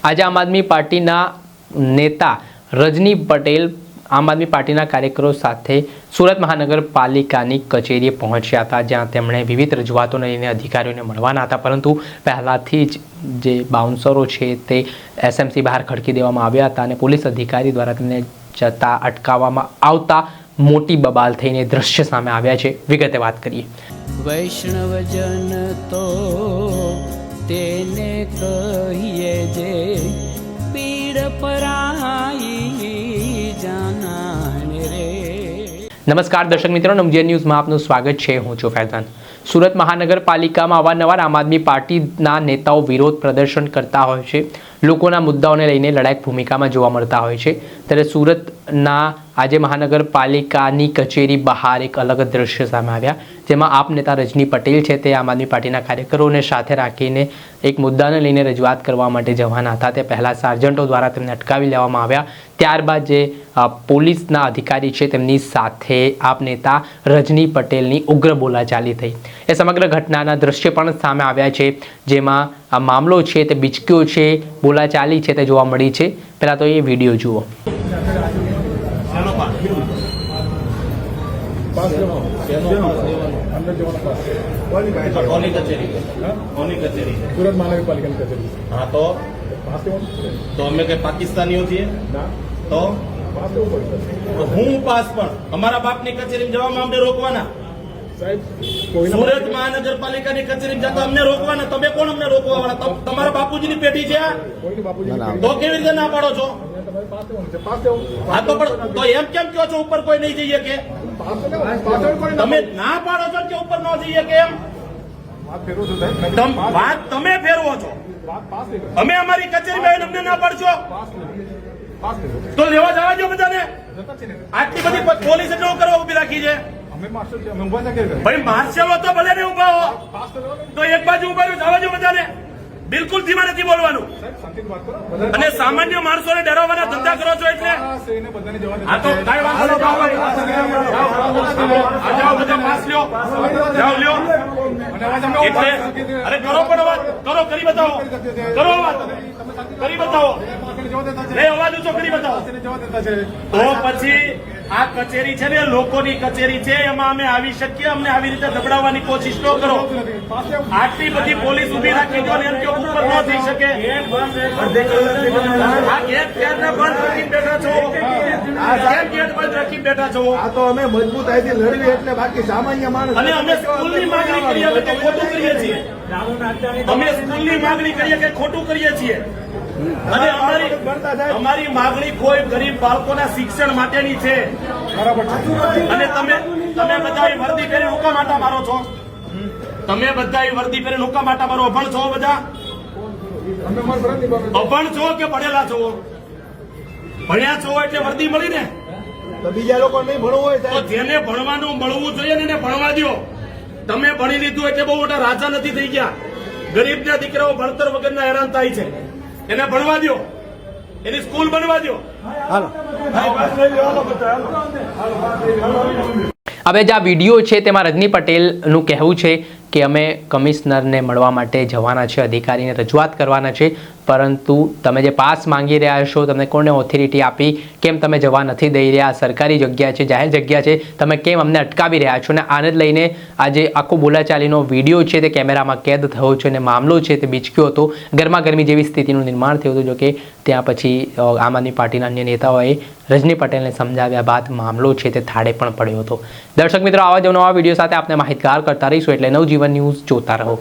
આજે આમ આદમી પાર્ટીના નેતા રજની પટેલ આમ આદમી પાર્ટીના કાર્યકરો સાથે સુરત મહાનગરપાલિકાની કચેરીએ પહોંચ્યા હતા, જ્યાં તેમણે વિવિધ રજૂઆતોને લઈને અધિકારીઓને મળવાના હતા, પરંતુ પહેલાંથી જ જે બાઉન્સરો છે તે એસએમસી બહાર ખડકી દેવામાં આવ્યા હતા અને પોલીસ અધિકારી દ્વારા તેમને જતા અટકાવવામાં આવતા મોટી બબાલ થઈને દ્રશ્ય સામે આવ્યા છે। વિગતે વાત કરીએ। વૈષ્ણવજન તો તેને કહીએ જે પીડ પરાઈ જાનાને રે। નમસ્કાર દર્શક મિત્રો, નવજીવન ન્યૂઝમાં આપનું સ્વાગત છે। હું છું ફૈઝાન। સુરત મહાનગરપાલિકામાં અવારનવાર આમ આદમી પાર્ટીના નેતાઓ વિરોધ પ્રદર્શન કરતા હોય છે, લોકોના મુદ્દાઓને લઈને લડાયક ભૂમિકામાં જોવા મળતા હોય છે। ત્યારે સુરતના આજે મહાનગરપાલિકાની કચેરી બહાર એક અલગ દ્રશ્ય સામે આવ્યા, જેમાં આપ નેતા રજની પટેલ છે તે આમ આદમી પાર્ટીના કાર્યકરોને સાથે રાખીને એક મુદ્દાને લઈને રજૂઆત કરવા માટે જવાના હતા। તે પહેલાં સાર્જન્ટો દ્વારા તેમને અટકાવી લેવામાં આવ્યા, ત્યારબાદ જે પોલીસના અધિકારી છે તેમની સાથે આપ નેતા રજની પટેલની ઉગ્ર બોલાચાલી થઈ। એ સમગ્ર ઘટનાના દ્રશ્ય પણ સામે આવ્યા છે, જેમાં આ મામલો છે તે બીચક્યો છે, બોલાચાલી છે તે જોવા મળી છે। પહેલાં તો એ વિડીયો જુઓ। સુરત મહાનગરપાલિકાની કચેરી। हाँ तो અમે કઈ પાકિસ્તાનીઓ છીએ? તો હું પાસ પણ અમારા બાપની કચેરીમાં જવામાં અમને રોકવાના? સાહેબ સુરત મહાનગરપાલિકાની કચેરીમાં જતા અમને રોકવાના? તમે કોણ અમને રોકવા વાળા? તમારા બાપુજીની પેઢી છે આ? કોઈને બાપુજી તો કેવી રીતે ના પાડો છો? તમારે પાસ લેવાનું છે, પાસ લેવું। હા તો પણ તો એમ કેમ કહો છો ઉપર કોઈ નહીં જઈએ કે? પાસ લેવાનું, પાસ લેવાનું કોઈને તમે ના પાડો છો કે ઉપર ન જઈએ કે એમ? વાત ફેરવો છો સાહેબ, વાત તમે ફેરવો છો। વાત પાસ લેવું, અમે અમારી કચેરીમાં આવીને અમને ના પાડશો પાસ લેવું, પાસ લેવું તો લેવા જવા દો બધાને। જતા છે ને આટલી બધી પોલીસ એટલો કરવા ઉભી રાખી છે અમે માસ્ટર છે, અમે ઊભા છે કે ભાઈ, માર્શલો તો ભલે ને ઉભા હો, પાસ તો લેવાનું તો એક બાજુ ઉભા રહ્યો, જવા દો બધાને। બિલકુલ ધીમા નથી બોલવાનું, સાહેબ, શાંતિથી વાત કરો બધા। અને સામાન્ય માણસોને ડરાવવાના ધંધા કરો છો એટલે પાસ એને બધાને જવા આ તો કાંઈ વાંધો નહીં, જાઓ ભાઈ, આ જાઓ બધા પાસ લ્યો, જાઓ લ્યો। એટલે અરે કરો પણ અવાજ કરો, કરી બતાવો, કરો અવાજ કરી બતાવો, એ અવાજ ઊંચો કરી બતાવો। તો પછી આ કચેરી છે ને લોકોની કચેરી છે, એમાં અમે આવી શકીએ? અમને આવી રીતે દબડાવવાની કોશિશ ન કરો। આટલી બધી પોલીસ ઉભી રાખી દો ને એમ કે ઉપર ન થઈ શકે? આ ગેટ ક્યારના બંધ રાખીને બેઠા છો? કેમ ગેટ બંધ રાખીને બેઠા છો? આ તો અમે મજબૂતાઈથી લડવી એટલે બાકી સામાન્ય માણસ અને અમે સ્કૂલની માંગણી કરીએ કે ખોટું કરીએ છીએ? અમે સ્કૂલની માંગણી કરીએ કે ખોટું કરીએ છીએ? અને અમારી માંગણી કોઈ ગરીબ બાળકોના શિક્ષણ માટેની છે। અને તમે બધા વર્દી પહેરી હુકા માટા મારો છો? તમે બધા વર્દી પહેરી હુકા માટા મારો? અભણ છો બધા? અભણ છો કે ભણેલા છો? ભણ્યા છો એટલે વર્દી મળી ને? તો બીજા લોકો નહીં ભણવું હોય તો જેને ભણવાનું મળવું જોઈએ ને એને ભણવા દો। તમે ભણી લીધું એટલે બહુ મોટા રાજા નથી થઈ ગયા। ગરીબના દીકરાઓ ભણતર વગરના હેરાન થાય છે, એને ભણવા દો, એની સ્કૂલ બનવા દો। હવે જે આ વિડીયો છે તેમાં રજની પટેલનું કહેવું છે કે અમે કમિશનરને મળવા માટે જવાના છે, અધિકારીને રજૂઆત કરવાના છે, પરંતુ તમે જે પાસ માંગી રહ્યા છો તમને કોને ઓથોરિટી આપી? કેમ તમે જવા નથી દઈ રહ્યા? સરકારી જગ્યા છે, જાહેર જગ્યા છે, તમે કેમ અમને અટકાવી રહ્યા છો? અને આને જ લઈને આજે આખો બોલાચાલીનો વિડીયો છે તે કેમેરામાં કેદ થયો છે અને મામલો છે તે બીચક્યો હતો, ગરમાગરમી જેવી સ્થિતિનું નિર્માણ થયું હતું। જો કે ત્યાં પછી આમ આદમી પાર્ટીના અન્ય નેતાઓએ રજની પટેલને સમજાવ્યા બાદ મામલો છે તે થાળે પણ પડ્યો હતો। દર્શક મિત્રો, આવા જ નવા વિડીયો સાથે આપણે માહિતગાર કરતા રહીશું, એટલે નવજીવન ન્યૂઝ જોતા રહો।